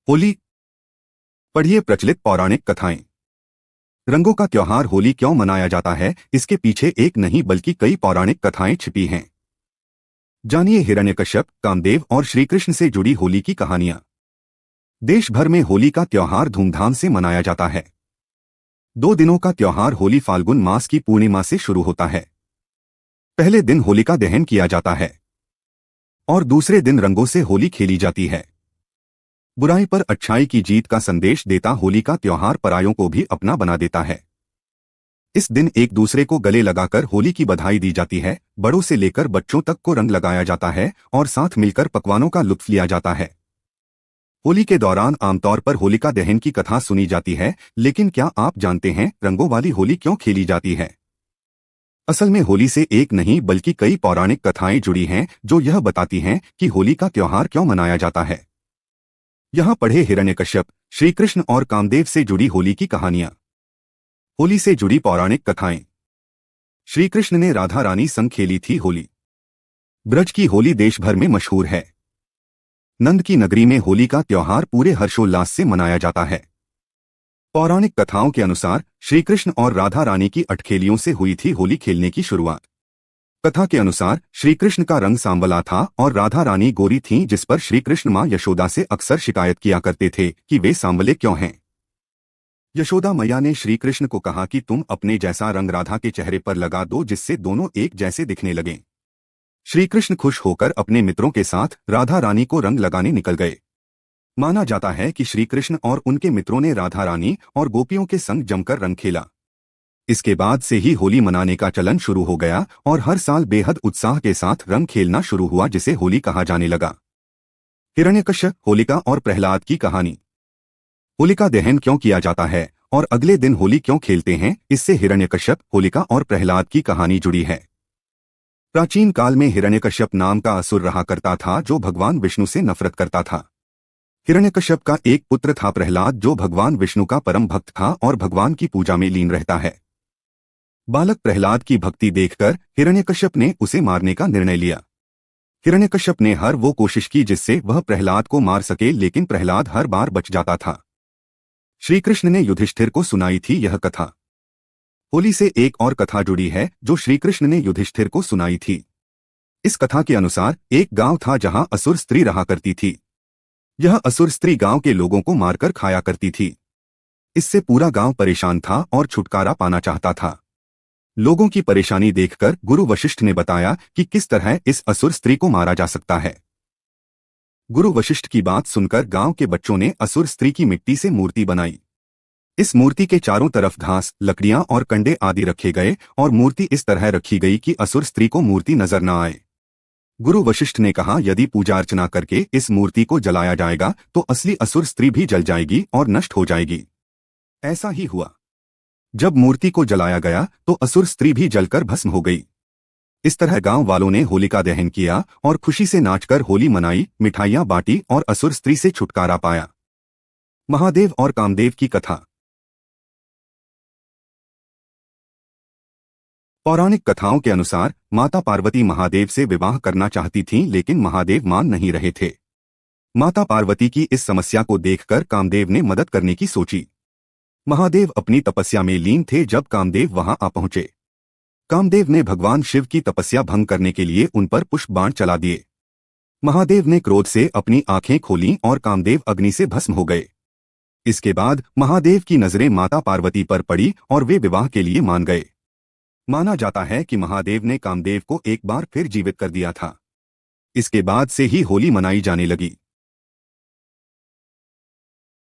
होली। पढ़िए प्रचलित पौराणिक कथाएं। रंगों का त्योहार होली क्यों मनाया जाता है, इसके पीछे एक नहीं बल्कि कई पौराणिक कथाएं छिपी हैं। जानिए हिरण्यकश्यप, कामदेव और श्रीकृष्ण से जुड़ी होली की कहानियां। देश भर में होली का त्योहार धूमधाम से मनाया जाता है। 2 दिनों का त्योहार होली फाल्गुन मास की पूर्णिमा से शुरू होता है। पहले दिन होलिका दहन किया जाता है और दूसरे दिन रंगों से होली खेली जाती है। बुराई पर अच्छाई की जीत का संदेश देता होली का त्योहार परायों को भी अपना बना देता है। इस दिन एक दूसरे को गले लगाकर होली की बधाई दी जाती है। बड़ों से लेकर बच्चों तक को रंग लगाया जाता है और साथ मिलकर पकवानों का लुत्फ लिया जाता है। होली के दौरान आमतौर पर होलिका दहन की कथा सुनी जाती है, लेकिन क्या आप जानते हैं रंगों वाली होली क्यों खेली जाती है? असल में होली से एक नहीं बल्कि कई पौराणिक कथाएं जुड़ी हैं जो यह बताती हैं कि होली का त्योहार क्यों मनाया जाता है। यहाँ पढ़े हिरण्यकश्यप, श्रीकृष्ण और कामदेव से जुड़ी होली की कहानियां। होली से जुड़ी पौराणिक कथाएं। श्रीकृष्ण ने राधा रानी संग खेली थी होली। ब्रज की होली देश भर में मशहूर है। नंद की नगरी में होली का त्योहार पूरे हर्षोल्लास से मनाया जाता है। पौराणिक कथाओं के अनुसार श्रीकृष्ण और राधा रानी की अटखेलियों से हुई थी होली खेलने की शुरुआत। कथा के अनुसार श्रीकृष्ण का रंग सांवला था और राधा रानी गोरी थीं, जिस पर श्रीकृष्ण मां यशोदा से अक्सर शिकायत किया करते थे कि वे सांवले क्यों हैं। यशोदा मैया ने श्रीकृष्ण को कहा कि तुम अपने जैसा रंग राधा के चेहरे पर लगा दो, जिससे दोनों एक जैसे दिखने लगें। श्रीकृष्ण खुश होकर अपने मित्रों के साथ राधा रानी को रंग लगाने निकल गए। माना जाता है कि श्रीकृष्ण और उनके मित्रों ने राधा रानी और गोपियों के संग जमकर रंग खेला। इसके बाद से ही होली मनाने का चलन शुरू हो गया और हर साल बेहद उत्साह के साथ रंग खेलना शुरू हुआ, जिसे होली कहा जाने लगा। हिरण्यकश्यप, होलिका और प्रहलाद की कहानी। होलिका दहन क्यों किया जाता है और अगले दिन होली क्यों खेलते हैं, इससे हिरण्यकश्यप, होलिका और प्रहलाद की कहानी जुड़ी है। प्राचीन काल में हिरण्यकश्यप नाम का असुर रहा करता था जो भगवान विष्णु से नफरत करता था। हिरण्यकश्यप का एक पुत्र था प्रहलाद, जो भगवान विष्णु का परम भक्त था और भगवान की पूजा में लीन रहता है। बालक प्रहलाद की भक्ति देखकर हिरण्यकश्यप ने उसे मारने का निर्णय लिया। हिरण्यकश्यप ने हर वो कोशिश की जिससे वह प्रहलाद को मार सके, लेकिन प्रहलाद हर बार बच जाता था। श्रीकृष्ण ने युधिष्ठिर को सुनाई थी यह कथा। होली से एक और कथा जुड़ी है जो श्रीकृष्ण ने युधिष्ठिर को सुनाई थी। इस कथा के अनुसार एक गांव था जहां असुर स्त्री रहा करती थी। यह असुर स्त्री गांव के लोगों को मारकर खाया करती थी। इससे पूरा गांव परेशान था और छुटकारा पाना चाहता था। लोगों की परेशानी देखकर गुरु वशिष्ठ ने बताया कि किस तरह इस असुर स्त्री को मारा जा सकता है। गुरु वशिष्ठ की बात सुनकर गांव के बच्चों ने असुर स्त्री की मिट्टी से मूर्ति बनाई। इस मूर्ति के चारों तरफ घास, लकड़ियां और कंडे आदि रखे गए और मूर्ति इस तरह रखी गई कि असुर स्त्री को मूर्ति नजर न आए। गुरु वशिष्ठ ने कहा, यदि पूजा अर्चना करके इस मूर्ति को जलाया जाएगा तो असली असुर स्त्री भी जल जाएगी और नष्ट हो जाएगी। ऐसा ही हुआ। जब मूर्ति को जलाया गया तो असुर स्त्री भी जलकर भस्म हो गई। इस तरह गांव वालों ने होलिका दहन किया और खुशी से नाचकर होली मनाई, मिठाइयां बांटी और असुर स्त्री से छुटकारा पाया। महादेव और कामदेव की कथा। पौराणिक कथाओं के अनुसार माता पार्वती महादेव से विवाह करना चाहती थीं, लेकिन महादेव मान नहीं रहे थे। माता पार्वती की इस समस्या को देखकर कामदेव ने मदद करने की सोची। महादेव अपनी तपस्या में लीन थे जब कामदेव वहां आ पहुंचे। कामदेव ने भगवान शिव की तपस्या भंग करने के लिए उन पर पुष्प बाण चला दिए। महादेव ने क्रोध से अपनी आंखें खोलीं और कामदेव अग्नि से भस्म हो गए। इसके बाद महादेव की नजरें माता पार्वती पर पड़ी और वे विवाह के लिए मान गए। माना जाता है कि महादेव ने कामदेव को एक बार फिर जीवित कर दिया था। इसके बाद से ही होली मनाई जाने लगी।